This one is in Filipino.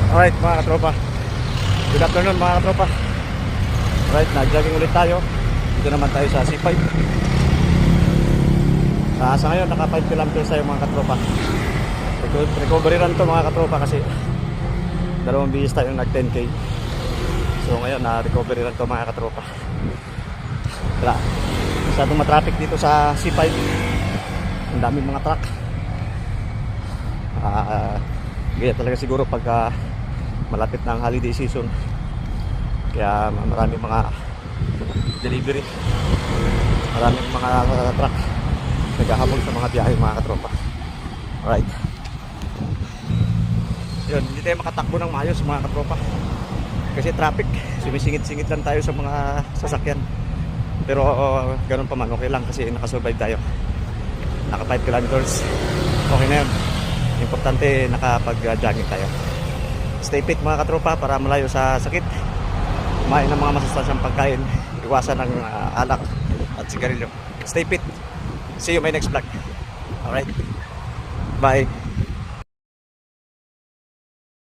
Alright mga katropa, good afternoon mga katropa. Alright, nag-jogging ulit tayo. Dito naman tayo sa C5. Sa ngayon naka 5 kilometers tayo mga katropa. Recovery run to mga katropa kasi dalawang bihis tayo nag 10k. So ngayon na recovery run to mga katropa. Wala, masyadong matraffic dito sa C5. Ang daming mga truck. Kaya talaga siguro pagka malapit na ang holiday season, kaya maraming mga delivery, maraming mga truck naghahabol sa mga biyahe mga katropa. Alright, yun, hindi tayo makatakbo ng maayos mga katropa kasi traffic, sumisingit-singit lang tayo sa mga sasakyan. Pero ganun pa man, okay lang kasi nakasurvive tayo. Naka 5 kilometers, okay na yun. Importante nakapag-jogging tayo. Stay fit mga katropa para malayo sa sakit. Kumain ng mga masustansyang pagkain, iwasan ng alak at sigarilyo. Stay fit. See you in my next vlog. Alright, bye.